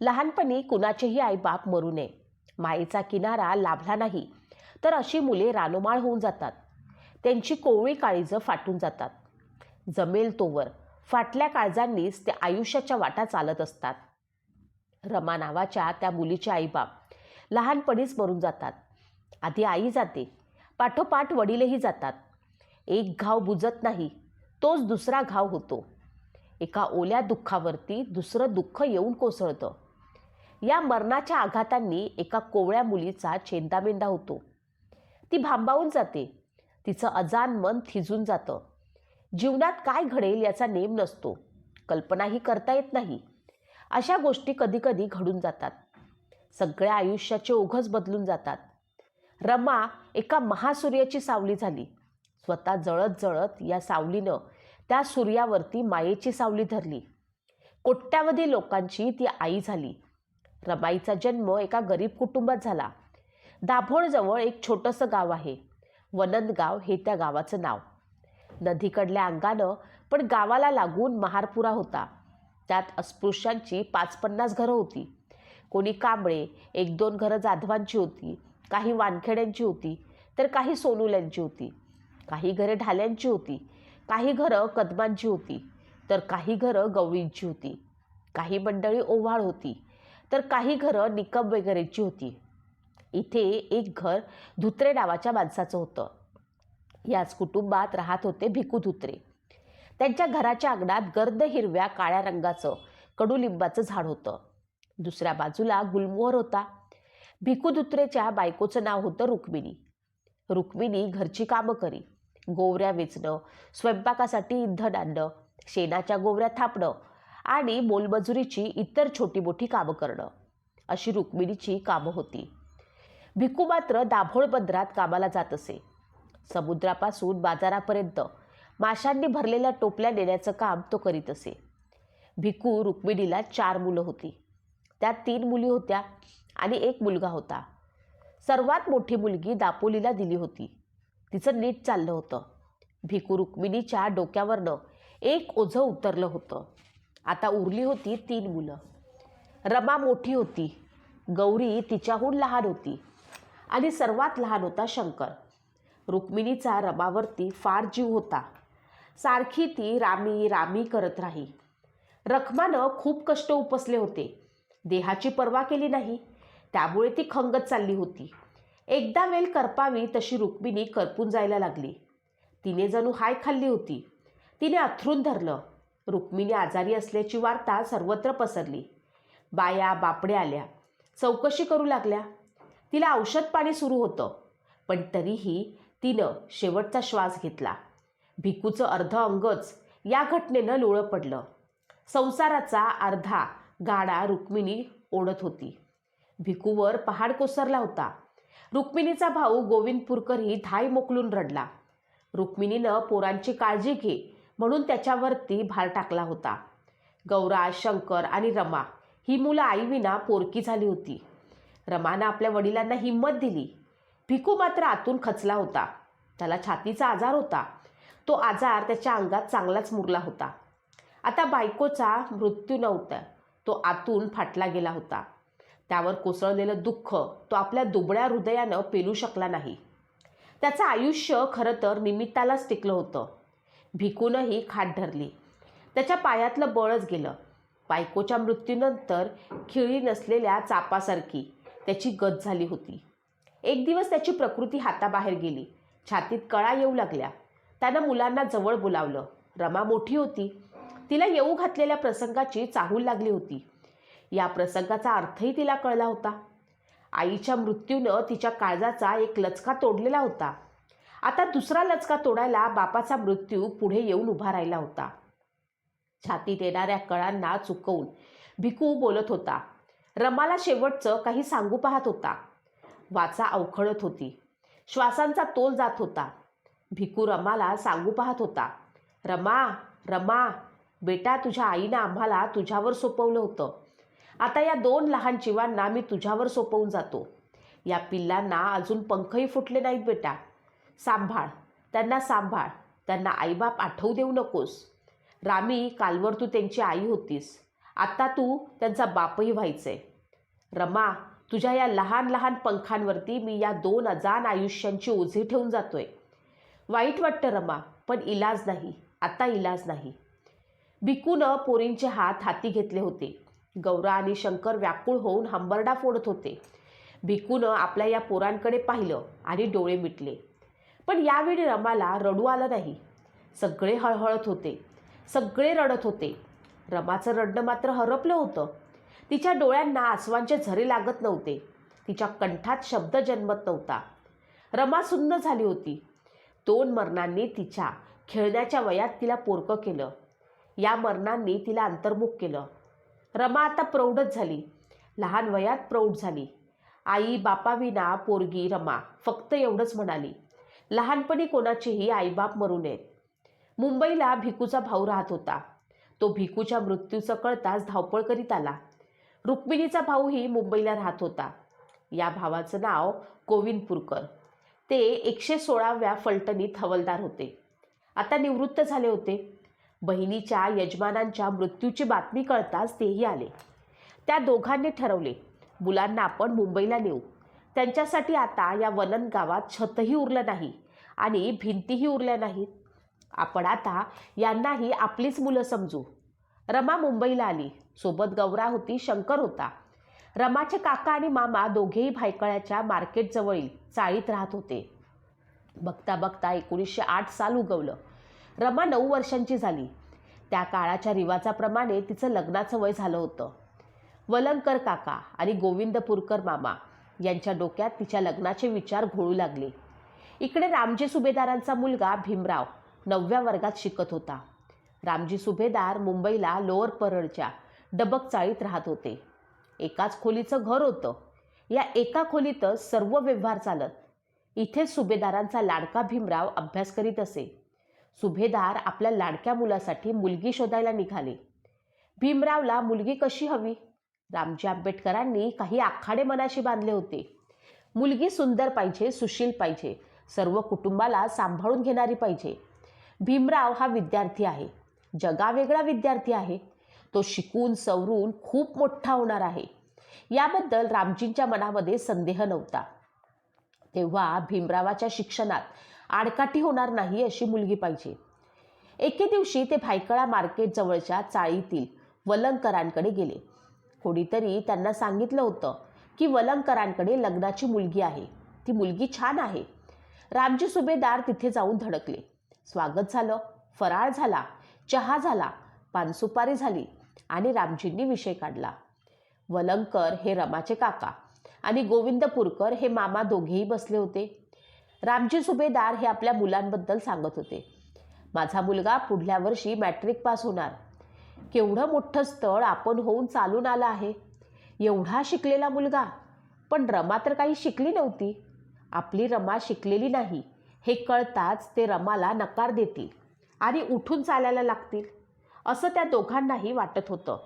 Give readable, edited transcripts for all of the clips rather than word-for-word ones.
लहानपणी कुणाचेही आईबाप मरू नये, मायेचा किनारा लाभला नाही तर अशी मुले रानोमाळ होऊन जातात. त्यांची कोवळी काळीजं फाटून जातात. जमेल तोवर फाटल्या काळजांनीच ते आयुष्याच्या वाटा चालत असतात. रमा नावाच्या त्या मुलीचे आईबाप लहानपणीच मरून जातात. आधी आई जाते, पाठोपाठ वडीलही जातात. एक घाव बुजत नाही, तोच दुसरा घाव होतो. एका ओल्या दुःखावरती दुसरं दुःख येऊन कोसळतं. या मरणाच्या आघातांनी एका कोवळ्या मुलीचा चेंदामेंदा होतो. ती भांबावून जाते. तिचं अजान मन थिजून जातं. जीवनात काय घडेल याचा नेम नसतो, कल्पनाही करता येत नाही. अशा गोष्टी कधीकधी घडून जातात. सगळ्या आयुष्याचे ओघच बदलून जातात. रमा एका महासूर्याची सावली झाली. स्वतः जळत जळत या सावलीनं त्या सूर्यावरती मायेची सावली धरली. कोट्यावधी लोकांची ती आई झाली. रमाईचा जन्म एका गरीब कुटुंबात झाला. दाभोळजवळ एक छोटंसं गाव आहे. वनंदगाव हे त्या गावाचं नाव. नदीकडल्या अंगानं पण गावाला लागून महारपुरा होता. त्यात अस्पृश्यांची 5-50 घरं होती. कोणी कांबळे, 1-2 घरं जाधवांची होती, काही वानखेड्यांची होती, तर काही सोनुल्यांची होती. काही घरे ढाल्यांची होती, काही घरं कदमांची होती, तर काही घरं गवळींची होती. काही मंडळी ओव्हाळ होती, तर काही घरं निकम वगैरेची होती. इथे एक घर धुत्रे नावाच्या माणसाचं होतं. याच कुटुंबात राहत होते भिकू धुत्रे. त्यांच्या घराच्या अंगणात गर्द हिरव्या काळ्या रंगाचं कडुलिंबाचं झाड होतं. दुसऱ्या बाजूला गुलमोहर होता. भिकू धुत्रेच्या बायकोचं नाव होतं रुक्मिणी. रुक्मिणी घरची कामं करी. गोवऱ्या वेचणं, स्वयंपाकासाठी इंधन आणणं, शेणाच्या गोवऱ्या थापणं आणि मोलमजुरीची इतर छोटी मोठी कामं करणं, अशी रुक्मिणीची कामं होती. भिकू मात्र दाभोळ बंदरात कामाला जात असे. समुद्रापासून बाजारापर्यंत माशांनी भरलेल्या टोपल्या नेण्याचं काम तो करीत असे. भिकू रुक्मिणीला 4 मुलं होती. त्यात 3 मुली होत्या आणि 1 मुलगा होता. सर्वात मोठी मुलगी दापोलीला दिली होती. तिचं नीट चाललं होतं. भिकू रुक्मिणीच्या डोक्यावरनं एक ओझं उतरलं होतं. आता उरली होती 3 मुलं. रमा मोठी होती, गौरी तिच्याहून लहान होती आणि सर्वात लहान होता शंकर. रुक्मिणीचा रमावरती फार जीव होता. सारखी ती रामी रामी करत राही. रखमानं खूप कष्ट उपसले होते. देहाची पर्वा केली नाही, त्यामुळे ती खंगत चालली होती. एकदा वेल करपावी तशी रुक्मिणी करपून जायला लागली. तिने जणू हाय खाल्ली होती. तिने अथरून धरलं. रुक्मिणी आजारी असल्याची वार्ता सर्वत्र पसरली. बाया बापड्या आल्या, चौकशी करू लागल्या. तिला औषध पाणी सुरू होतं, पण तरीही तिनं शेवटचा श्वास घेतला. भिकूचं अर्ध अंगच या घटनेनं लोळं पडलं. संसाराचा अर्धा गाडा रुक्मिणी ओढत होती. भिकूवर पहाड कोसरला होता. रुक्मिणीचा भाऊ गोविंदपूरकरही धाय मोकलून रडला. रुक्मिणीनं पोरांची काळजी घे म्हणून त्याच्यावरती भार टाकला होता. गौरा, शंकर आणि रमा ही मुलं आईविना पोरकी झाली होती. रमानं आपल्या वडिलांना हिंमत दिली. भिकू मात्र आतून खचला होता. त्याला छातीचा आजार होता. तो आजार त्याच्या अंगात चांगलाच मुरला होता. आता बायकोचा मृत्यू नव्हता, तो आतून फाटला गेला होता. त्यावर कोसळलेलं दुःख तो आपल्या दुबळ्या हृदयानं पेलू शकला नाही. त्याचं आयुष्य खरं तर निमित्तालाच टिकलं होतं. भिकूनही खाट धरली. त्याच्या पायातलं बळच गेलं. बायकोच्या मृत्यूनंतर खिळी नसलेल्या चापासारखी त्याची गत झाली होती. एक दिवस त्याची प्रकृती हाताबाहेर गेली. छातीत कळा येऊ लागल्या. त्यानं मुलांना जवळ बोलावलं. रमा मोठी होती. तिला येऊ घातलेल्या प्रसंगाची चाहूल लागली होती. या प्रसंगाचा अर्थही तिला कळला होता. आईच्या मृत्यूनं तिच्या काळजाचा एक लचका तोडलेला होता. आता दुसरा लचका तोडायला बापाचा मृत्यू पुढे येऊन उभा राहिला होता. छातीत येणाऱ्या कळांना चुकवून भिकू बोलत होता. रमाला शेवटचं काही सांगू पाहत होता. वाचा अवखळत होती. श्वासांचा तोल जात होता. भिकू रमाला सांगू पाहत होता. रमा, रमा, बेटा, तुझ्या आईनं आम्हाला तुझ्यावर सोपवलं होतं. आता या 2 लहान जीवांना मी तुझ्यावर सोपवून जातो. या पिल्लांना अजून पंखही फुटले नाहीत बेटा. सांभाळ, त्यांना सांभाळ. त्यांना आईबाप आठवू देऊ नकोस. रामी, कालवर तू त्यांची आई होतीस. आता तू त्यांचा बापही व्हायचंय. रमा, तुझ्या या लहान लहान पंखांवरती मी या 2 अजान आयुष्यांची ओझी ठेवून जातोय. वाईट वाटतं रमा, पण इलाज नाही, आता इलाज नाही. भिकूनं पोरींचे हात हाती घेतले होते. गौरा आणि शंकर व्याकुळ होऊन हंबरडा फोडत होते. भिकूनं आपल्या या पोरांकडे पाहिलं आणि डोळे मिटले. पण यावेळी रमाला रडू आलं नाही. सगळे हळहळत होते, सगळे रडत होते. रमाचं रडणं मात्र हरपलं होतं. तिच्या डोळ्यांना आसवांचे झरे लागत नव्हते. तिच्या कंठात शब्द जन्मत नव्हता. रमा सुन्न झाली होती. 2 मरणांनी तिच्या खेळण्याच्या वयात तिला पोरकं केलं. या मरणांनी तिला अंतर्मुख केलं. रमा आता प्रौढच झाली, लहान वयात प्रौढ झाली. आई बापाविना पोरगी रमा फक्त एवढंच म्हणाली, लहानपणी कोणाचेही आईबाप मरू नयेत. मुंबईला भिकूचा भाऊ राहत होता. तो भिकूच्या मृत्यूचं कळताच धावपळ करीत आला. रुक्मिणीचा भाऊही मुंबईला राहत होता. या भावाचं नाव गोविंदपूरकर. ते 116व्या फलटणीत हवालदार होते. आता निवृत्त झाले होते. बहिणीच्या यजमानांच्या मृत्यूची बातमी कळताच तेही आले. त्या दोघांनी ठरवले, मुलांना आपण मुंबईला नेऊ. त्यांच्यासाठी आता या वनन गावात छतही उरलं नाही आणि भिंतीही उरल्या नाहीत. आपण आता यांनाही आपलीच मुलं समजू. रमा मुंबईला आली. सोबत गौरा होती, शंकर होता. रमाचे काका आणि मामा दोघेही भायखळ्याच्या मार्केटजवळील चाळीत राहत होते. बघता बघता 1908 साल उगवलं. रमा 9 वर्षांची झाली. त्या काळाच्या रिवाजाप्रमाणे तिचं लग्नाचं वय झालं होतं. वलंकर काका आणि गोविंदपूरकर मामा यांच्या डोक्यात तिच्या लग्नाचे विचार घोळू लागले. इकडे रामजी सुभेदारांचा मुलगा भीमराव 9व्या वर्गात शिकत होता. रामजी सुभेदार मुंबईला लोअर परळच्या डबक चाळीत राहत होते. एकाच खोलीचं घर होतं. या एका खोलीतच सर्व व्यवहार चालत. इथेच सुभेदारांचा लाडका भीमराव अभ्यास करीत असे. सुभेदार आपल्या लाडक्या मुलासाठी मुलगी शोधायला निघाले. भीमरावला मुलगी कशी हवी? रामजी आंबेडकरांनी काही आखाडे मनाशी बांधले होते. मुलगी सुंदर पाहिजे, सुशील पाहिजे, सर्व कुटुंबाला सांभाळून घेणारी पाहिजे. भीमराव हा विद्यार्थी आहे, जगावेगळा विद्यार्थी आहे. तो शिकून सवरून खूप मोठा होणार आहे, याबद्दल रामजींच्या मनामध्ये संदेह नव्हता. तेव्हा भीमरावाच्या शिक्षणात आडकाठी होणार नाही अशी मुलगी पाहिजे. एके दिवशी ते भायखळा मार्केट जवळच्या चाळीतील वलंकरांकडे गेले. कोणीतरी त्यांना सांगितलं होतं की वलंकरांकडे लग्नाची मुलगी आहे. ती मुलगी छान आहे. रामजी सुभेदार तिथे जाऊन धडकले. स्वागत झालं, फराळ झाला, चहा झाला, पानसुपारी झाली आणि रामजींनी विषय काढला. वलंकर हे रमाचे काका आणि गोविंदपूरकर हे मामा दोघेही बसले होते. रामजी सुभेदार हे आपल्या मुलांबद्दल सांगत होते. माझा मुलगा पुढल्या वर्षी मॅट्रिक पास होणार. केवढं मोठं स्थळ आपण होऊन चालून आलं आहे. एवढा शिकलेला मुलगा. पण रमा तर काही शिकली नव्हती. आपली रमा शिकलेली नाही हे कळताच ते रमाला नकार देतील आणि उठून चालायला लागतील असं त्या दोघांनाही वाटत होतं.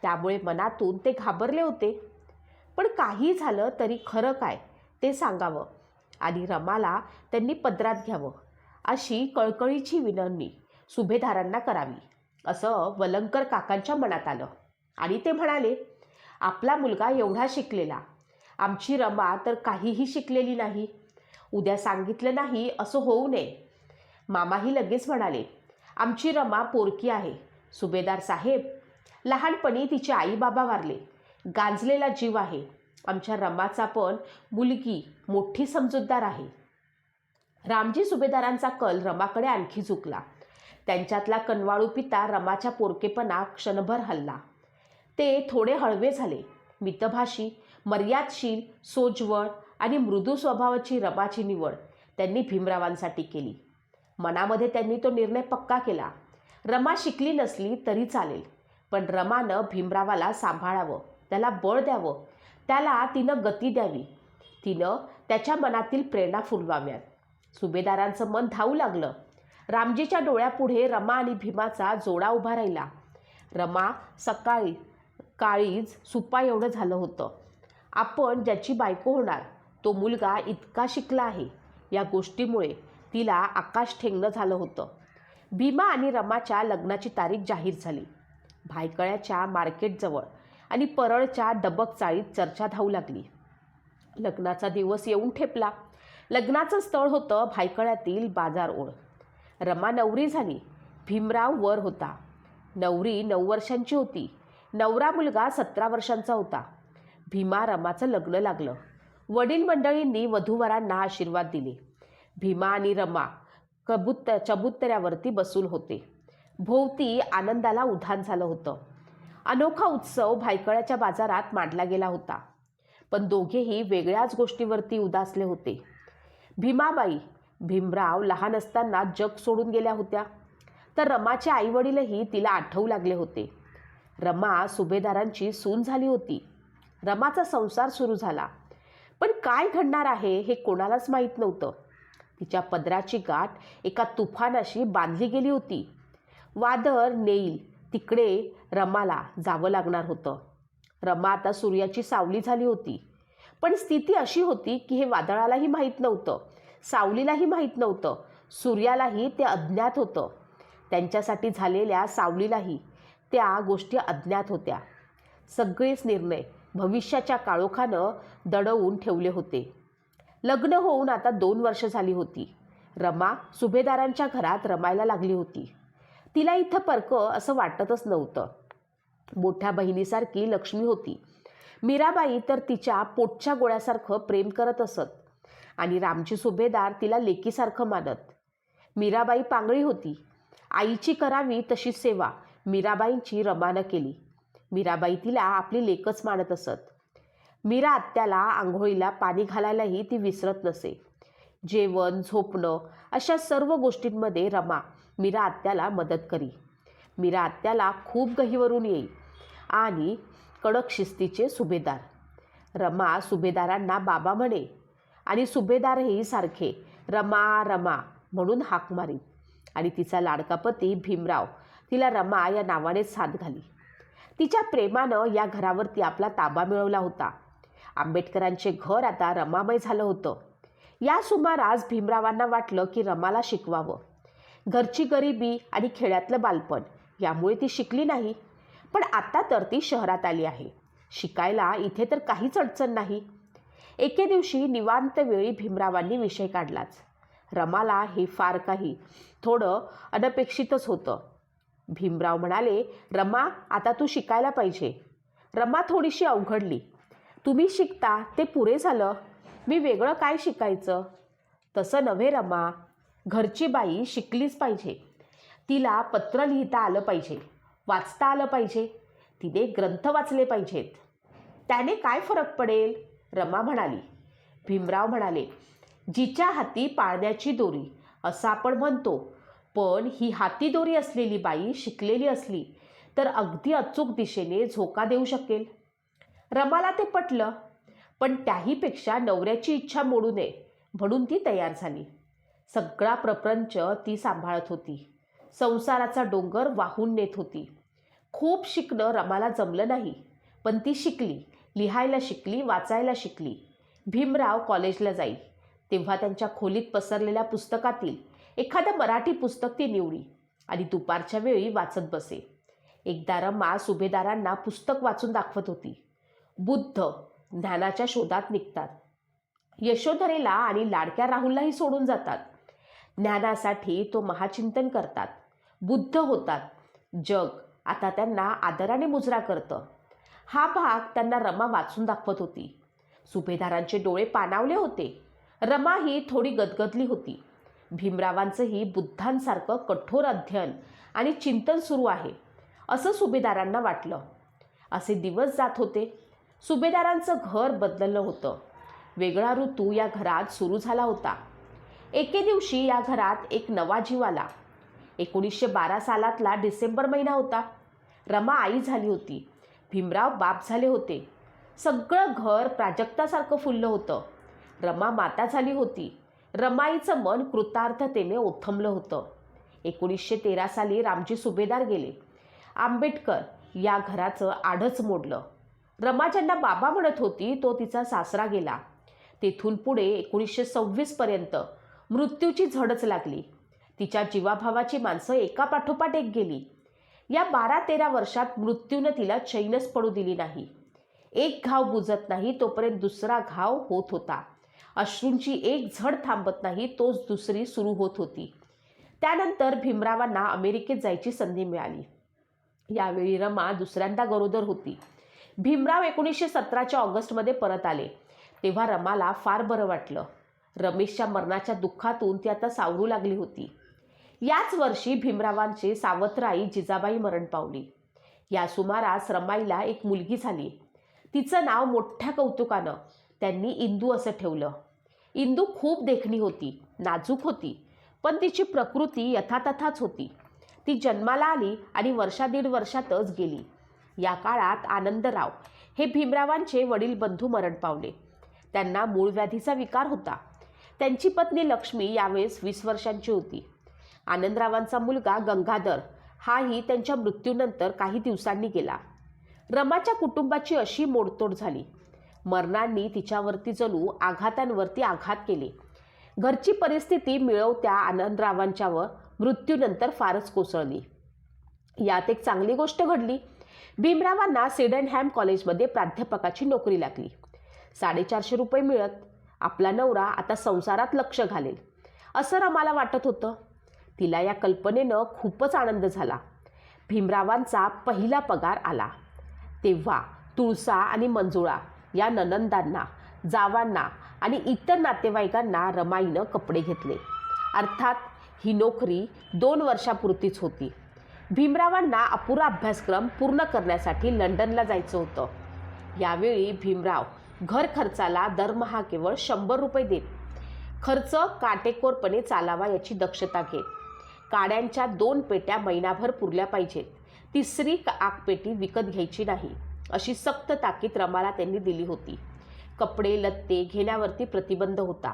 त्यामुळे मनातून ते घाबरले होते. पण काही झालं तरी खरं काय ते सांगावं आणि रमाला त्यांनी पदरात घ्यावं अशी कळकळीची विनवणी सुभेदारांना करावी असं वलंकर काकांच्या मनात आलं. आणि ते म्हणाले, आपला मुलगा एवढा शिकलेला, आमची रमा तर काहीही शिकलेली नाही. उद्या सांगितलं नाही असं होऊ नये. मामाही लगेच म्हणाले, आमची रमा पोरकी आहे. सुभेदार साहेब, लहानपणी तिचे आई बाबा वारले. गांजलेला जीव आहे. आमच्या रमाचा पण मुलगी मोठी समजूतदार आहे. रामजी सुभेदारांचा कल रमाकडे आणखी झुकला. त्यांच्यातला कनवाळू पिता रमाच्या पोरकेपणा क्षणभर हलला. ते थोडे हळवे झाले. मितभाषी, मर्यादशील, सोज्वळ आणि मृदू स्वभावाची रमाची निवड त्यांनी भीमरावांसाठी केली. मनामध्ये त्यांनी तो निर्णय पक्का केला. रमा शिकली नसली तरी चालेल, पण रमानं भीमरावाला सांभाळावं, त्याला बळ द्यावं, त्याला तिनं गती द्यावी, तिनं त्याच्या मनातील प्रेरणा फुलवाव्यात. सुभेदारांचं मन धावू लागलं. रामजीच्या डोळ्यापुढे रमा आणि भीमाचा जोडा उभा राहिला. रमा सकाळी काळीज सुपा एवढं झालं होतं. आपण ज्याची बायको होणार तो मुलगा इतका शिकला आहे या गोष्टीमुळे तिला आकाश ठेंगणं झालं होतं. भीमा आणि रमाच्या लग्नाची तारीख जाहीर झाली. भायखळ्याच्या मार्केटजवळ आणि परळच्या डबक चाळीत चर्चा धावू लागली. लग्नाचा दिवस येऊन ठेपला. लग्नाचं स्थळ होतं भायखळ्यातील बाजार ओढ. रमा नवरी झाली. भीमराव वर होता. नवरी 9 वर्षांची होती. नवरा मुलगा 17 वर्षांचा होता. भीमा रमाचं लग्न लागलं. वडील मंडळींनी वधूवरांना आशीर्वाद दिले. भीमा आणि रमा चबुतऱ्यावरती बसून होते. भोवती आनंदाला उधाण झालं होतं. अनोखा उत्सव भायखळ्याच्या बाजारात मांडला गेला होता. पण दोघेही वेगळ्याच गोष्टीवरती उदासले होते. भीमाबाई भीमराव लहान असताना जग सोडून गेल्या होत्या, तर रमाचे आईवडीलही तिला आठवू लागले होते. रमा सुभेदारांची सून झाली होती. रमाचा संसार सुरू झाला. पण काय घडणार आहे हे कोणालाच माहीत नव्हतं. तिच्या पदराची गाठ एका तुफानाशी बांधली गेली होती. वादळ नेईल तिकडे रमाला जावं लागणार होतं. रमा आता सूर्याची सावली झाली होती. पण स्थिती अशी होती की हे वादळालाही माहीत नव्हतं, सावलीलाही माहीत नव्हतं, सूर्यालाही ते अज्ञात होतं. त्यांच्यासाठी झालेल्या सावलीलाही त्या गोष्टी अज्ञात होत्या. सगळेच निर्णय भविष्याच्या काळोखानं दडवून ठेवले होते. लग्न होऊन आता 2 वर्ष झाली होती. रमा सुभेदारांच्या घरात रमायला लागली होती. तिला इथं परकं असं वाटतच नव्हतं. मोठ्या बहिणीसारखी लक्ष्मी होती. मीराबाई तर तिच्या पोटच्या गोळ्यासारखं प्रेम करत असत आणि रामजी सुभेदार तिला लेकीसारखं मानत. मीराबाई पांगळी होती. आईची करावी तशी सेवा मीराबाईंची रमानं केली. मीराबाई तिला आपली लेकच मानत असत. मीरा आत्याला आंघोळीला पाणी घालायलाही ती विसरत नसे. जेवण झोपणं अशा सर्व गोष्टींमध्ये रमा मीरा आत्याला मदत करी. मीरा आत्याला खूप गहिवरून येई आणि कडक शिस्तीचे सुभेदार. रमा सुभेदारांना बाबा म्हणे आणि सुभेदारही सारखे रमा रमा म्हणून हाक मारी. आणि तिचा लाडका पती भीमराव तिला रमा या नावानेच हात घाली. तिच्या प्रेमानं या घरावरती आपला ताबा मिळवला होता. आंबेडकरांचे घर आता रमामय झालं होतं. या सुमारास भीमरावांना वाटलं की रमाला शिकवावं. घरची गरिबी आणि खेड्यातलं बालपण यामुळे ती शिकली नाही. पण आता तर ती शहरात आली आहे. शिकायला इथे तर काहीच अडचण नाही. एके दिवशी निवांत वेळी भीमरावांनी विषय काढलाच. रमाला हे फार काही थोडं अनपेक्षितच होतं. भीमराव म्हणाले, रमा आता तू शिकायला पाहिजे. रमा थोडीशी अवघडली. तुम्ही शिकता ते पुरे झालं, मी वेगळं काय शिकायचं? तसं नव्हे रमा, घरची बाई शिकलीच पाहिजे. तिला पत्र लिहिता आलं पाहिजे, वाचता आलं पाहिजे, तिने ग्रंथ वाचले पाहिजेत. त्याने काय फरक पडेल? रमा म्हणाली. भीमराव म्हणाले, जिच्या हाती पाळण्याची दोरी असं आपण म्हणतो, पण ही हाती दोरी असलेली बाई शिकलेली असली तर अगदी अचूक दिशेने झोका देऊ शकेल. रमाला ते पटलं, पण त्याहीपेक्षा नवऱ्याची इच्छा मोडू नये म्हणून ती तयार झाली. सगळा प्रपंच ती सांभाळत होती. संसाराचा डोंगर वाहून नेत होती. खूप शिकणं रमाला जमलं नाही, पण ती शिकली. लिहायला शिकली, वाचायला शिकली. भीमराव कॉलेजला जाई तेव्हा त्यांच्या खोलीत पसरलेल्या पुस्तकातील एखादं मराठी पुस्तक ती निवडी आणि दुपारच्या वेळी वाचत बसे. एकदा रमा सुभेदारांना पुस्तक वाचून दाखवत होती. बुद्ध ज्ञानाच्या शोधात निघतात. यशोधरेला आणि लाडक्या राहुललाही सोडून जातात. ज्ञानासाठी तो महाचिंतन करतात. बुद्ध होतात. जग आता त्यांना आदराने मुजरा करतं. हा भाग त्यांना रमा वाचून दाखवत होती. सुभेदारांचे डोळे पाणावले होते. रमा ही थोडी गदगदली होती. भीमरावांचंही बुद्धांसारखं कठोर अध्ययन आणि चिंतन सुरू आहे असं सुभेदारांना वाटलं. असे दिवस जात होते. सुभेदारांचं घर बदललं होतं. वेगळा ऋतू या घरात सुरू झाला होता. एके दिवशी या घरात एक नवा जीव आला. 1912 सालातला डिसेंबर महिना होता. रमा आई झाली होती. भीमराव बाप झाले होते. सगळं घर प्राजक्तासारखं फुललं होतं. रमा माता झाली होती. रमाईचं मन कृतार्थतेने ओथंबलं होतं. 1913 साली रामजी सुभेदार गेले. आंबेडकर या घराचं आडच मोडलं. रमा ज्यांना बाबा म्हणत होती तो तिचा सासरा गेला. तेथून पुढे 1926 पर्यंत मृत्यूची झडच लागली. तिच्या जीवाभावाची माणसं एकापाठोपाठ एक गेली. या 12-13 वर्षात मृत्यूनं तिला चैनच पडू दिली नाही. एक घाव बुजत नाही तोपर्यंत दुसरा घाव होत होता. अश्रूंची एक झड थांबत नाही तोच दुसरी सुरू होत होती. त्यानंतर भीमरावांना अमेरिकेत जायची संधी मिळाली. यावेळी रमा दुसऱ्यांदा गरोदर होती. भीमराव 1917च्या ऑगस्टमध्ये परत आले. तेव्हा रमाला फार बरं वाटलं. रमेशच्या मरणाच्या दुःखातून ती आता सावरू लागली होती. याच वर्षी भीमरावांचे सावत्र आई जिजाबाई मरण पावली. या सुमारास रमाईला एक मुलगी झाली. तिचं नाव मोठ्या कौतुकानं त्यांनी इंदू असं ठेवलं. इंदू खूप देखणी होती, नाजूक होती, पण तिची प्रकृती यथातथाच होती. ती जन्माला आली आणि वर्षा-दीड वर्षातच गेली. या काळात आनंदराव हे भीमरावांचे वडील बंधू मरण पावले. त्यांना मूळ व्याधीचा विकार होता. त्यांची पत्नी लक्ष्मी यावेळेस 20 वर्षांची होती. आनंदरावांचा मुलगा गंगाधर हाही त्यांच्या मृत्यूनंतर काही दिवसांनी गेला. रमाच्या कुटुंबाची अशी मोडतोड झाली. मरणांनी तिच्यावरती जणू आघातांवरती आघात केले. घरची परिस्थिती मिळवत्या आनंदरावांच्यावर मृत्यूनंतर फारच कोसळली. यात एक चांगली गोष्ट घडली. भीमरावांना सिडनहॅम कॉलेजमध्ये प्राध्यापकाची नोकरी लागली. 450 रुपये मिळत. आपला नवरा आता संसारात लक्ष घालेल असं रमाला वाटत होतं. तिला या कल्पनेनं खूपच आनंद झाला. भीमरावांचा पहिला पगार आला. तेव्हा तुळसा आणि मंजुळा या नणंदांना, जावांना आणि इतर नातेवाईकांना रमाईनं कपडे घेतले. अर्थात ही नोकरी 2 वर्षापुरतीच होती. भीमरावांना अपुरा अभ्यासक्रम पूर्ण करण्यासाठी लंडनला जायचं होतं. यावेळी भीमराव घर खर्चाला दरमहा केवळ 100 रुपये देत. खर्च काटेकोरपणे चालावा याची दक्षता घेत. काड्यांच्या 2 पेट्या महिनाभर पुरल्या पाहिजेत. 3री आगपेटी विकत घ्यायची नाही अशी सक्त ताकीद रमाला त्यांनी दिली होती. कपडे लत्ते घेण्यावरती प्रतिबंध होता.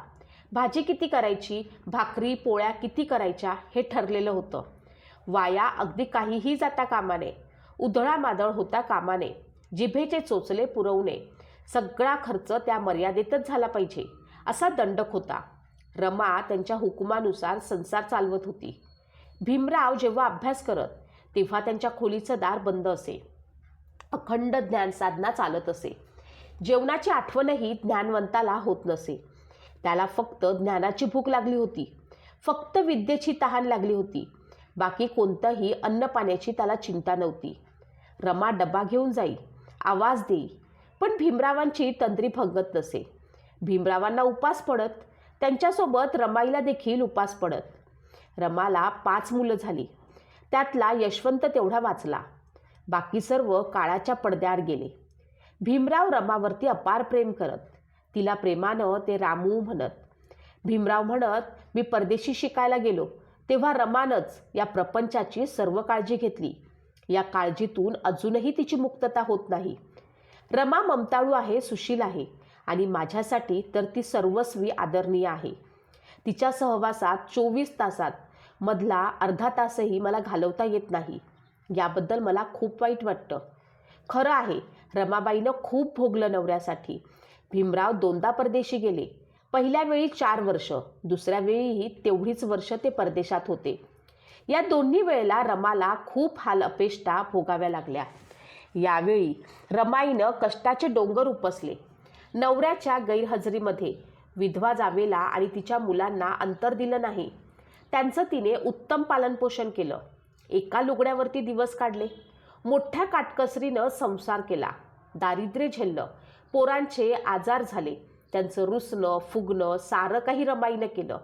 भाजी किती करायची, भाकरी पोळ्या किती करायच्या हे ठरलेलं होतं. वाया अगदी काहीही जाता कामा नये. उधळामाधळ होता कामा नये. जिभेचे चोचले पुरवणे. सगळा खर्च त्या मर्यादेतच झाला पाहिजे असा दंडक होता. रमा त्यांच्या हुकुमानुसार संसार चालवत होती. भीमराव जेव्हा अभ्यास करत तेव्हा त्यांच्या खोलीचं दार बंद असे. अखंड ज्ञानसाधना चालत असे. जेवणाची आठवणही ज्ञानवंताला होत नसे. त्याला फक्त ज्ञानाची भूक लागली होती. फक्त विद्येची तहान लागली होती. बाकी कोणतंही अन्नपाण्याची त्याला चिंता नव्हती. रमा डबा घेऊन जाई, आवाज देई, पण भीमरावांची तंद्री फगत नसे. भीमरावांना उपास पडत. त्यांच्यासोबत रमाईला देखील उपास पडत. रमाला 5 मुलं झाली. त्यातला यशवंत तेवढा वाचला. बाकी सर्व काळाच्या पडद्याआड गेले. भीमराव रमावरती अपार प्रेम करत. तिला प्रेमानं ते रामू म्हणत. भीमराव म्हणत, मी परदेशी शिकायला गेलो तेव्हा रमानंच या प्रपंचाची सर्व काळजी घेतली. या काळजीतून अजूनही तिची मुक्तता होत नाही. रमा ममताळू आहे, सुशील आहे आणि माझ्यासाठी तर ती सर्वस्वी आदरणीय आहे. तिच्या सहवासात 24 तासात मधला अर्धा तासही मला घालवता येत नाही. याबद्दल मला खूप वाईट वाटतं. खरं आहे, रमाबाईनं खूप भोगलं नवऱ्यासाठी. भीमराव 2दा परदेशी गेले. पहिल्या वेळी 4 वर्ष, दुसऱ्या वेळीही तेवढीच वर्ष ते परदेशात होते. या दोन्ही वेळेला रमाला खूप हाल अपेष्टा भोगाव्या लागल्या. यावेळी रमाईनं कष्टाचे डोंगर उपसले. नवऱ्याच्या गैरहजेरीमध्ये विधवा जावेला आणि तिच्या मुलांना अंतर दिलं नाही. त्यांचं तिने उत्तम पालनपोषण केलं. एका लुगड्यावरती दिवस काढले. मोठ्या काटकसरीनं संसार केला. दारिद्र्य झेललं. पोरांचे आजार झाले. त्यांचं रुसणं फुगणं सारं काही रमाईनं केलं.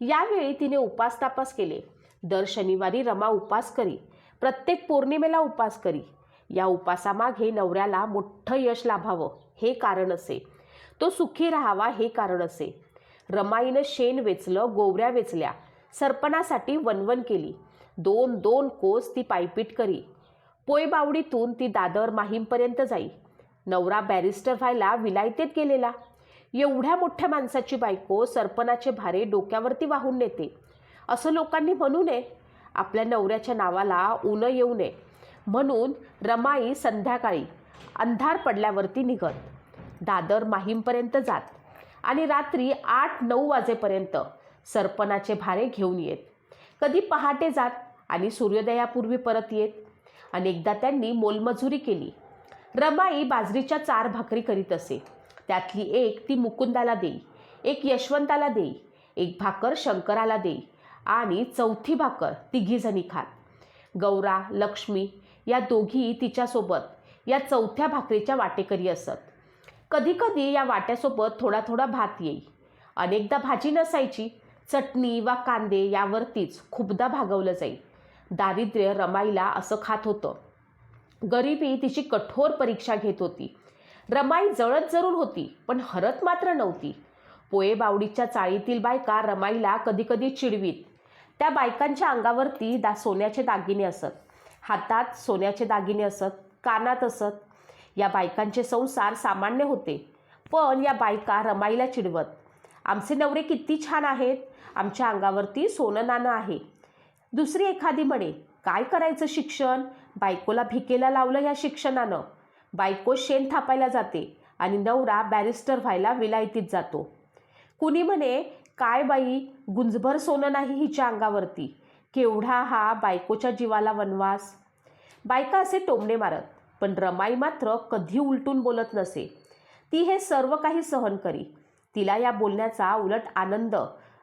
यावेळी तिने उपास तापास केले. दर शनिवारी रमा उपास करी. प्रत्येक पौर्णिमेला उपास करी. या उपासामागे नवऱ्याला मोठं यश लाभावं हे कारण असे. तो सुखी राहावा हे कारण असे. रमाईनं शेण वेचलं, गोवऱ्या वेचल्या, सरपणासाठी वनवन केली. 2-2 कोस ती पायपीट करी. पोयबावडीतून ती दादर माहीमपर्यंत जाई. नवरा बॅरिस्टर व्हायला विलायतेत गेलेला. एवढ्या मोठ्या माणसाची बायको सरपणाचे भारे डोक्यावरती वाहून नेते असं लोकांनी म्हणू नये. आपल्या नवऱ्याच्या नावाला ऊन येऊ नये म्हणून रमाई संध्याकाळी अंधार पडल्यावरती निघत. दादर माहीमपर्यंत जात आणि रात्री 8-9 वाजेपर्यंत सरपणाचे भारे घेऊन येत. कधी पहाटे जात आणि सूर्योदयापूर्वी परत येत. अनेकदा त्यांनी मोलमजुरी केली. रमाई बाजरीच्या 4 भाकरी करीत असे. त्यातली एक ती मुकुंदाला देई, एक यशवंताला देई, एक भाकर शंकराला देई आणि 4थी भाकर तिघीजणी खात. गौरा, लक्ष्मी या दोघी तिच्यासोबत या 4थ्या भाकरीच्या वाटेकरी असत. कधीकधी या वाट्यासोबत थोडा थोडा भात येई. अनेकदा भाजी नसायची. चटणी वा कांदे यावरतीच खूपदा भागवलं जाई. दारिद्र्य रमाईला असं खात होतं. गरिबी तिची कठोर परीक्षा घेत होती. रमाई जळत जरून होती, पण हरत मात्र नव्हती. पोये बावडीच्या चाळीतील बायका रमाईला कधीकधी चिडवीत. त्या बायकांच्या अंगावरती सोन्याचे दागिने असत, हातात सोन्याचे दागिने असत, कानात असत. या बायकांचे संसार सामान्य होते, पण या बायका रमाईला चिडवत. आमचे नवरे किती छान आहेत, आमच्या अंगावरती सोनं नाणं आहे. दुसरी एखादी म्हणे, काय करायचं शिक्षण, बायकोला भिकेला लावलं ह्या शिक्षणानं. बायको शेण थापायला जाते आणि नवरा बॅरिस्टर व्हायला विलायतीत जातो. कुणी म्हणे, काय बाई, गुंजभर सोनं नाही हिच्या अंगावरती, केवढा हा बायकोच्या जीवाला वनवास. बायका असे टोमणे मारत, पण रमाई मात्र कधी उलटून बोलत नसे. ती हे सर्व काही सहन करी. तिला या बोलण्याचा उलट आनंद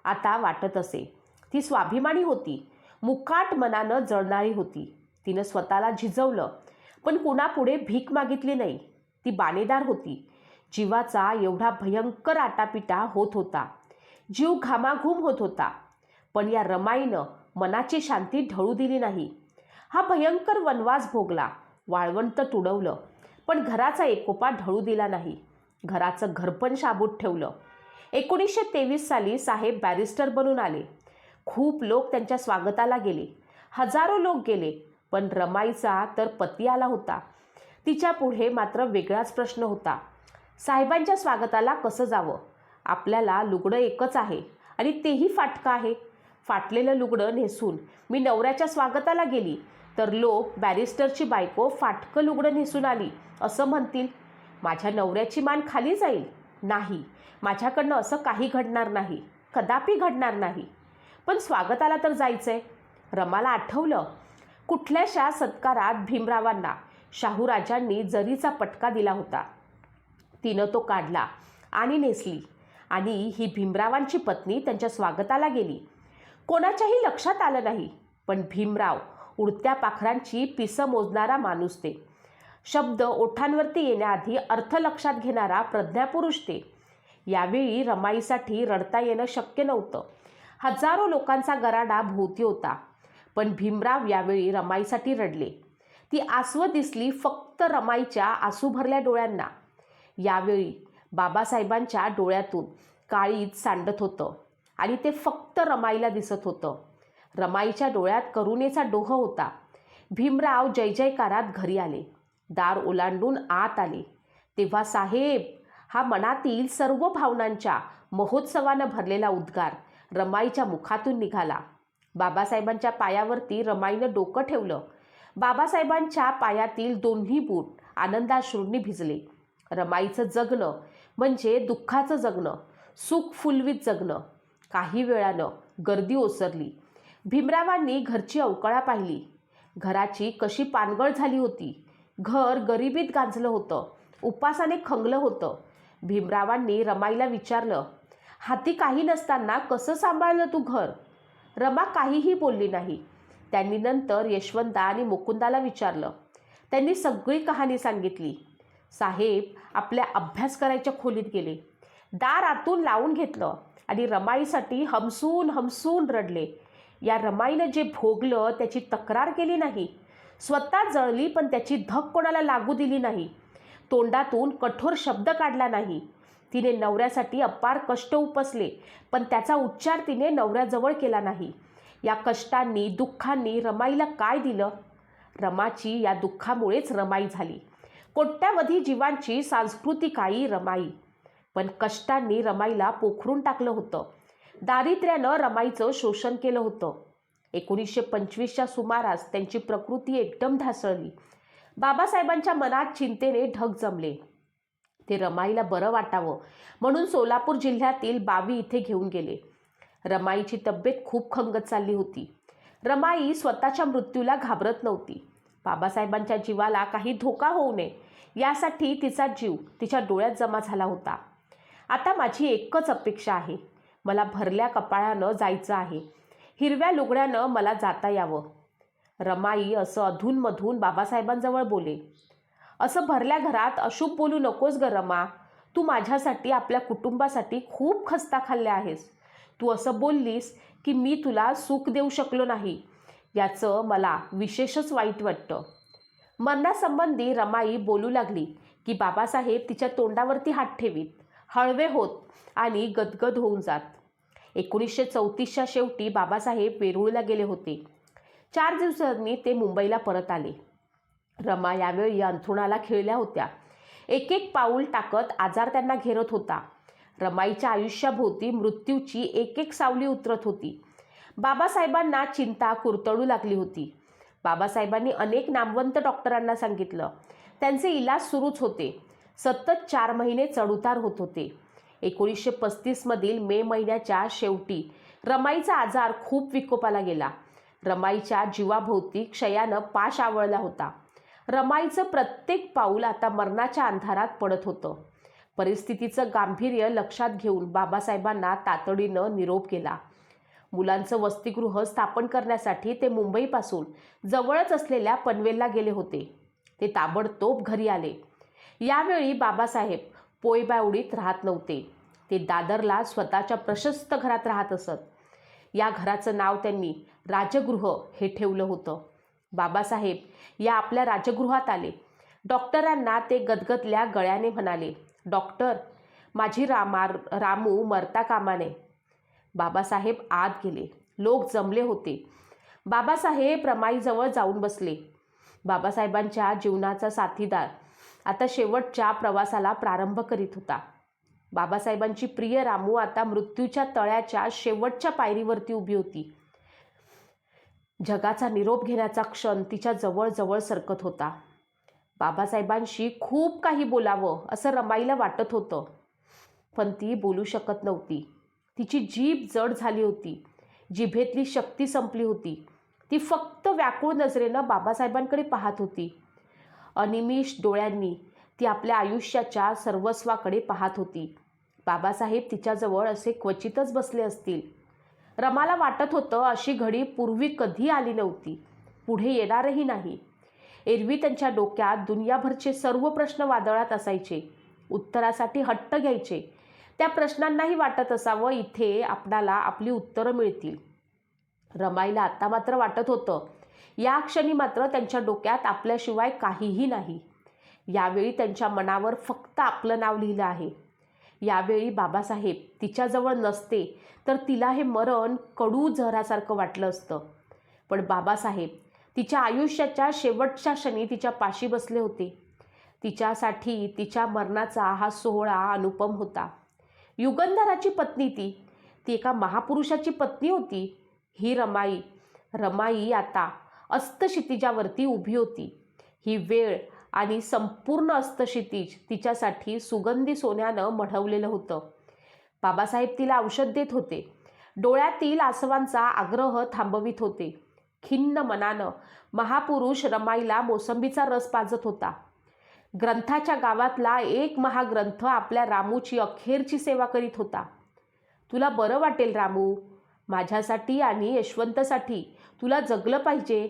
आता वाटत असे. ती स्वाभिमानी होती, मुकाट मनानं जळणारी होती. तिनं स्वतःला झिजवलं, पण कुणापुढे भीक मागितली नाही. ती बाणेदार होती. जीवाचा एवढा भयंकर आटापिटा होत होता, जीव घामाघूम होत होता, पण या रमाईनं मनाची शांती ढळू दिली नाही. हा भयंकर वनवास भोगला, वाळवंट तुडवलं, पण घराचा एकोपा ढळू दिला नाही. घराचं घरपण शाबूत ठेवलं. 1923 साली साहेब बॅरिस्टर बनून आले. खूप लोक त्यांच्या स्वागताला गेले. हजारो लोक गेले, पण रमाईचा तर पती आला होता. तिच्या पुढे मात्र वेगळाच प्रश्न होता. साहेबांच्या स्वागताला कसं जावं? आपल्याला लुगडं एकच आहे आणि तेही फाटकं आहे. फाटलेलं लुगडं नेसून मी नवऱ्याच्या स्वागताला गेली तर लोक बॅरिस्टरची बायको फाटकं लुगडं नेसून आली असं म्हणतील. माझ्या नवऱ्याची मान खाली जाईल. नाही, माझ्याकडनं असं काही घडणार नाही, कदापि घडणार नाही. पण स्वागताला तर जायचंय. रमाला आठवलं, कुठल्याशा सत्कारात भीमरावांना शाहूराजांनी जरीचा पटका दिला होता. तिनं तो काढला आणि नेसली आणि ही भीमरावांची पत्नी त्यांच्या स्वागताला गेली. कोणाच्याही लक्षात आलं नाही, पण भीमराव उडत्या पाखरांची पिसं मोजणारा माणूस ते. शब्द ओठांवरती येण्याआधी अर्थ लक्षात घेणारा प्रज्ञापुरुष ते. यावेळी रमाईसाठी रडता येणं शक्य नव्हतं. हजारो लोकांचा गराडा भोवती होता, पण भीमराव यावेळी रमाईसाठी रडले. ती आसवं दिसली फक्त रमाईच्या आसू भरल्या डोळ्यांना. यावेळी बाबासाहेबांच्या डोळ्यातून काळीज सांडत होतं आणि ते फक्त रमाईला दिसत होतं. रमाईच्या डोळ्यात करुणेचा डोह होता. भीमराव जय जयकारात घरी आले. दार ओलांडून आत आले तेव्हा साहेब हा मनातील सर्व भावनांच्या महोत्सवानं भरलेला उद्गार रमाईच्या मुखातून निघाला. बाबासाहेबांच्या पायावरती रमाईनं डोकं ठेवलं. बाबासाहेबांच्या पायातील दोन्ही बूट आनंदाश्रूंनी भिजले. रमाईचं जगणं म्हणजे दुःखाचं जगणं, सुख फुलवीत जगणं. काही वेळानं गर्दी ओसरली. भीमरावांनी घरची अवकळा पाहिली. घराची कशी पानगळ झाली होती. घर गरिबीत गांजलं होतं, उपासाने खंगलं होतं. भीमरावांनी रमाईला विचारलं, हाती काही नसताना कसं सांभाळलं तू घर? रमा काहीही बोलली नाही. त्यांनी नंतर यशवंता आणि मुकुंदाला विचारलं. त्यांनी सगळी कहाणी सांगितली. साहेब आपल्या अभ्यास करायच्या खोलीत गेले. दार आतून लावून घेतलं आणि रमाईसाठी हमसून हमसून रडले. या रमाईनं जे भोगलं त्याची तक्रार केली नाही. स्वतः जळली, पण त्याची धक कोणाला लागू दिली नाही. तोंडातून कठोर शब्द काढला नाही. तिने नवऱ्यासाठी अपार कष्ट उपसले, पण त्याचा उच्चार तिने नवऱ्याजवळ केला नाही. या कष्टांनी दुःखांनी रमाईला काय दिलं? रमाची या दुःखामुळेच रमाई झाली. कोट्यावधी जीवांची सांस्कृतिक आई रमाई. पण कष्टांनी रमाईला पोखरून टाकलं होतं. दारिद्र्यानं रमाईचं शोषण केलं होतं. 1925च्या सुमारास त्यांची प्रकृती एकदम ढासळली. बाबासाहेबांच्या मनात चिंतेने ढग जमले. ते रमाईला बरं वाटावं म्हणून सोलापूर जिल्ह्यातील बावी इथे घेऊन गेले. रमाईची तब्येत खूप खंगत चालली होती. रमाई स्वतःच्या मृत्यूला घाबरत नव्हती, बाबासाहेबांच्या जीवाला काही धोका होऊ नये यासाठी तिचा जीव तिच्या डोळ्यात जमा झाला होता. आता माझी एकच अपेक्षा आहे, मला भरल्या कपाळानं जायचं आहे. हिरव्या लुगड्यानं मला जाता यावं. रमाई असं अधूनमधून बाबासाहेबांजवळ बोले. असं भरल्या घरात अशुभ बोलू नकोस ग रमा. तू माझ्यासाठी, आपल्या कुटुंबासाठी खूप खस्ता खाल्ल्या आहेस. तू असं बोललीस की मी तुला सुख देऊ शकलो नाही, याचं मला विशेषच वाईट वाटतं. मरणासंबंधी रमाई बोलू लागली की बाबासाहेब तिच्या तोंडावरती हात ठेवीत, हळवे होत आणि गदगद होऊन जात. 1934च्या शेवटी बाबासाहेब वेरूळला गेले होते. 4 दिवसांनी ते मुंबईला परत आले. रमा यावेळी अंथरुणाला खिळल्या होत्या. एक एक पाऊल टाकत आजार त्यांना घेरत होता. रमाईच्या आयुष्याभोवती मृत्यूची एक एक सावली उतरत होती. बाबासाहेबांना चिंता कुरतडू लागली होती. बाबासाहेबांनी अनेक नामवंत डॉक्टरांना सांगितलं. त्यांचे इलाज सुरूच होते. सतत 4 महिने चढउतार होत होते. 1935मधील मे महिन्याच्या शेवटी रमाईचा आजार खूप विकोपाला गेला. रमाईच्या जीवाभोवती क्षयानं पाश आवळला होता. रमाईचं प्रत्येक पाऊल आता मरणाच्या अंधारात पडत होतं. परिस्थितीचं गांभीर्य लक्षात घेऊन बाबासाहेबांना तातडीनं निरोप केला. मुलांचं वसतिगृह स्थापन करण्यासाठी ते मुंबईपासून जवळच असलेल्या पनवेलला गेले होते. ते ताबडतोब घरी आले. यावेळी बाबासाहेब पोयबावडीत राहत नव्हते. ते दादरला स्वतःच्या प्रशस्त घरात राहत असत. या घराचं नाव त्यांनी राजगृह हे ठेवलं होतं. बाबासाहेब या आपल्या राजगृहात आले. डॉक्टरांना ते गदगदल्या गळ्याने म्हणाले, डॉक्टर, माझी रामू मरता कामा नये. बाबासाहेब आत गेले. लोक जमले होते. बाबासाहेब रमाईजवळ जाऊन बसले. बाबासाहेबांच्या जीवनाचा साथीदार आता शेवटच्या प्रवासाला प्रारंभ करीत होता. बाबासाहेबांची प्रिय रामू आता मृत्यूच्या तळ्याच्या शेवटच्या पायरीवरती उभी होती. जगाचा निरोप घेण्याचा क्षण तिच्या जवळ सरकत होता. बाबासाहेबांशी खूप काही बोलावं असं रमाईला वाटत होतं, पण ती बोलू शकत नव्हती. तिची जीभ जड झाली होती. जिभेतली शक्ती संपली होती. ती फक्त व्याकुळ नजरेनं बाबासाहेबांकडे पाहत होती. अनिमिष डोळ्यांनी ती आपल्या आयुष्याच्या सर्वस्वाकडे पाहत होती. बाबासाहेब तिच्याजवळ असे क्वचितच बसले असतील. रमाला वाटत होतं अशी घडी पूर्वी कधी आली नव्हती, पुढे येणारही नाही. एरवी त्यांच्या डोक्यात दुनियाभरचे सर्व प्रश्न वादळात असायचे. उत्तरासाठी हट्ट घ्यायचे. त्या प्रश्नांनाही वाटत असावं इथे आपणाला आपली उत्तरं मिळतील. रमाईला आता मात्र वाटत होतं या क्षणी मात्र त्यांच्या डोक्यात आपल्याशिवाय काहीही नाही. यावेळी त्यांच्या मनावर फक्त आपलं नाव लिहिलं आहे. यावेळी बाबासाहेब तिच्याजवळ नसते तर तिला हे मरण कडू जहरासारखं वाटलं असतं. पण बाबासाहेब तिच्या आयुष्याच्या शेवटच्या क्षणी तिच्या पाशी बसले होते. तिच्यासाठी तिच्या मरणाचा हा सोहळा अनुपम होता. युगंधराची पत्नी ती एका महापुरुषाची पत्नी होती. ही रमाई आता अस्तक्षितिजावरती उभी होती. ही वेळ आणि संपूर्ण अस्तक्षितिज तिच्यासाठी सुगंधी सोन्यानं मढवलेलं होतं. बाबासाहेब तिला औषध देत होते. डोळ्यातील आसवांचा आग्रह थांबवित होते. खिन्न मनानं महापुरुष रमाईला मोसंबीचा रस पाजत होता. ग्रंथाच्या गावातला एक महाग्रंथ आपल्या रामूची अखेरची सेवा करीत होता. तुला बरं वाटेल रामू. माझ्यासाठी आणि यशवंतसाठी तुला जगलं पाहिजे.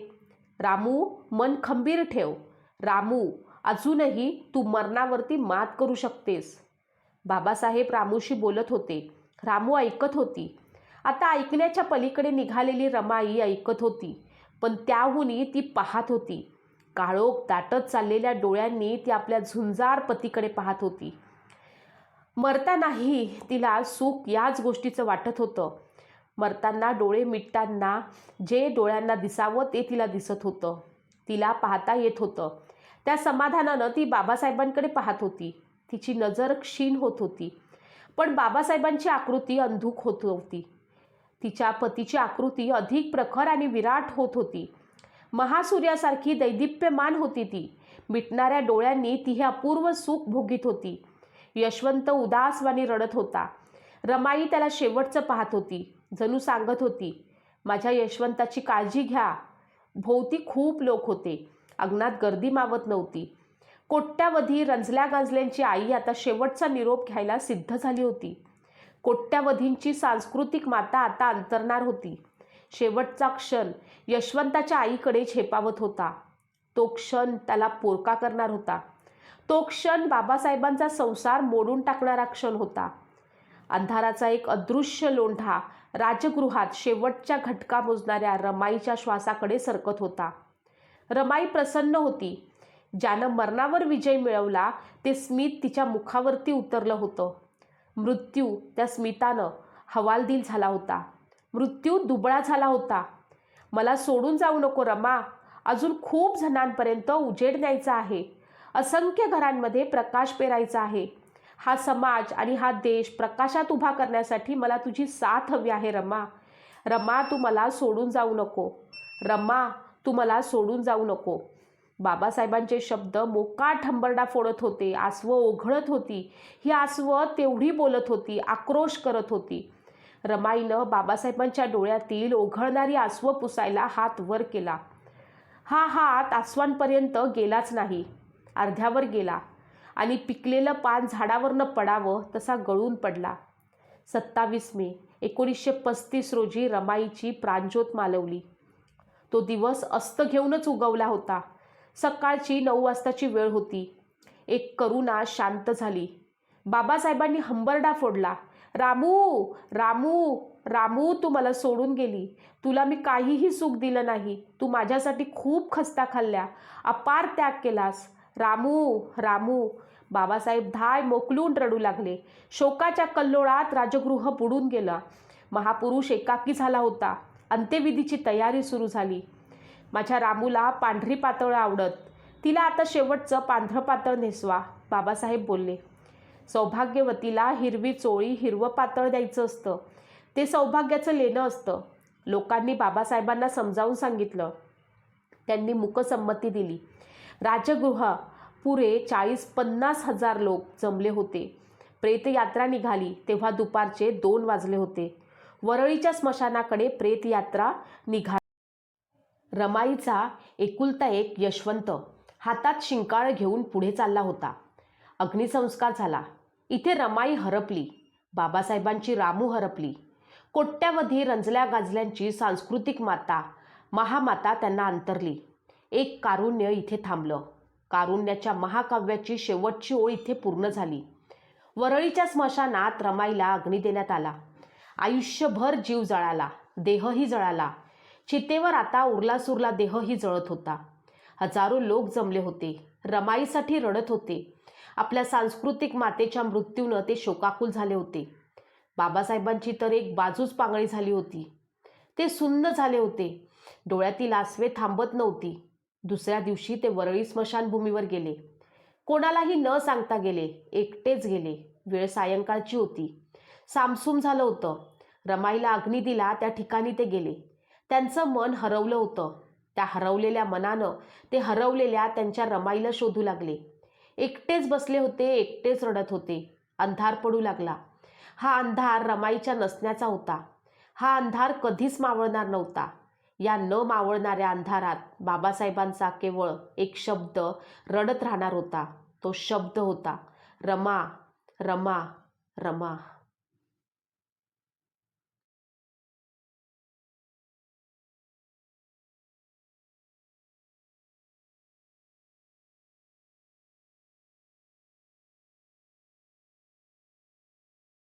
रामू, मन खंबीर ठेव. रामू, अजूनही तू मरणावरती मात करू शकतेस. बाबासाहेब रामूशी बोलत होते. रामू ऐकत होती. आता ऐकण्याच्या पलीकडे निघालेली रमाई ऐकत होती, पण त्याहूनही ती पाहत होती. काळोख दाटत चाललेल्या डोळ्यांनी ती आपल्या झुंजार पतीकडे पाहत होती. मरतानाही तिला सुख याच गोष्टीचं वाटत होतं. मरताना डोळे मिटताना जे डोळ्यांना दिसावं ते तिला दिसत होतं. तिला पाहता येत होतं. त्या समाधानानं ती बाबासाहेबांकडे पाहत होती. तिची नजर क्षीण होत होती, पण बाबासाहेबांची आकृती अंधुक होत होती. तिच्या पतीची आकृती अधिक प्रखर आणि विराट होत होती. महासूर्यासारखी दैदिप्यमान होती ती. मिटणाऱ्या डोळ्यांनी ती हे अपूर्व सुख भोगीत होती. यशवंत उदासवाणी रडत होता. रमाई त्याला शेवटचं पाहत होती. जणू सांगत होती, माझ्या यशवंताची काळजी घ्या. भोवती खूप लोक होते. अंगणात गर्दी मावत नव्हती. कोट्यावधी रंजल्या गांजल्यांची आई आता शेवटचा निरोप घ्यायला सिद्ध झाली होती. कोट्यावधींची सांस्कृतिक माता आता अंतरणार होती. शेवटचा क्षण यशवंताच्या आईकडे झेपावत होता. तो क्षण त्याला पोरका करणार होता. तो क्षण बाबासाहेबांचा संसार मोडून टाकणारा क्षण होता. अंधाराचा एक अदृश्य लोंढा राजगृहात शेवटच्या घटका मोजणाऱ्या रमाईच्या श्वासाकडे सरकत होता. रमाई प्रसन्न होती. ज्यानं मरणावर विजय मिळवला ते स्मित तिच्या मुखावरती उतरलं होतं. मृत्यू त्या स्मितानं हवालदिल झाला होता. मृत्यू दुबळा झाला होता. मला सोडून जाऊ नको रमा. अजून खूप जणांपर्यंत उजेड न्यायचा आहे. असंख्य घरांमध्ये प्रकाश पेरायचा आहे. हा समाज आणि हा देश प्रकाशात उभा करण्यासाठी मला तुझी साथ हवी आहे रमा. रमा, तू मला सोडून जाऊ नको. रमा, तू मला सोडून जाऊ नको. बाबासाहेबांचे शब्द मोकाट हंबरडा फोडत होते. आसवं ओघळत होती. ही आसवं तेवढी बोलत होती, आक्रोश करत होती. रमाईनं बाबासाहेबांच्या डोळ्यातील ओघळणारी आसवं पुसायला हात वर केला. हा हात आसवांपर्यंत गेलाच नाही. अर्ध्यावर गेला आणि पिकलेलं पान झाडावरनं पडावं तसा गळून पडला. 27 मे 1935 रोजी रमाईची प्राणज्योत मालवली. तो दिवस अस्त घेऊनच उगवला होता. सकाळची 9 वाजताची वेळ होती. एक करुणा शांत झाली. बाबासाहेबांनी हंबरडा फोडला. रामू, रामू, रामू, तू मला सोडून गेली. तुला मी काहीही सुख दिलं नाही. तू माझ्यासाठी खूप खस्ता खाल्ल्या, अपार त्याग केलास. रामू, रामू. बाबासाहेब धाय मोकलून रडू लागले. शोकाच्या कल्लोळात राजगृह बुडून गेला. महापुरुष एकाकी झाला होता. अंत्यविधीची तयारी सुरू झाली. माझ्या रामूला पांढरी पातळ आवडत. तिला आता शेवटचं पांढरं पातळ नेसवा, बाबासाहेब बोलले. सौभाग्यवतीला हिरवी चोळी, हिरवं पातळ द्यायचं असतं. ते सौभाग्याचं लेणं असतं. लोकांनी बाबासाहेबांना समजावून सांगितलं. त्यांनी मूकसंमती दिली. राजगृह पुरे 40-50 हजार लोक जमले होते. प्रेतयात्रा निघाली तेव्हा दुपारचे 2 वाजले होते. वरळीच्या स्मशानाकडे प्रेतयात्रा निघाली. रमाईचा एकुलता एक यशवंत हातात शिंकाळ घेऊन पुढे चालला होता. अग्निसंस्कार झाला. इथे रमाई हरपली. बाबासाहेबांची रामू हरपली. कोट्यावधी रंजल्या गाजल्यांची सांस्कृतिक माता, महामाता त्यांना अंतरली. एक कारुण्य इथे थांबलं. कारुण्याच्या महाकाव्याची शेवटची ओळ इथे पूर्ण झाली. वरळीच्या स्मशानात रमाईला अग्नी देण्यात आला. आयुष्यभर जीव जळाला, देहही जळाला. चितेवर आता उरलासुरला देहही जळत होता. हजारो लोक जमले होते. रमाईसाठी रडत होते. आपल्या सांस्कृतिक मातेच्या मृत्यूनं ते शोकाकुल झाले होते. बाबासाहेबांची तर एक बाजूच पांगळी झाली होती. ते सुन्न झाले होते. डोळ्यातील आसवे थांबत नव्हती. दुसऱ्या दिवशी ते वरळी स्मशानभूमीवर गेले. कोणालाही न सांगता गेले. एकटेच गेले. वेळ सायंकाळची होती. सामसूम झालं होतं. रमाईला अग्नी दिला त्या ठिकाणी ते गेले. त्यांचं मन हरवलं होतं. त्या हरवलेल्या मनानं ते हरवलेल्या त्यांच्या रमाईला शोधू लागले. एकटेच बसले होते. एकटेच रडत होते. अंधार पडू लागला. हा अंधार रमाईच्या नसण्याचा होता. हा अंधार कधीच मावळणार नव्हता. या न मावळणाऱ्या अंधारात बाबासाहेबांचा केवळ एक शब्द रडत राहणार होता. तो शब्द होता रमा, रमा, रमा.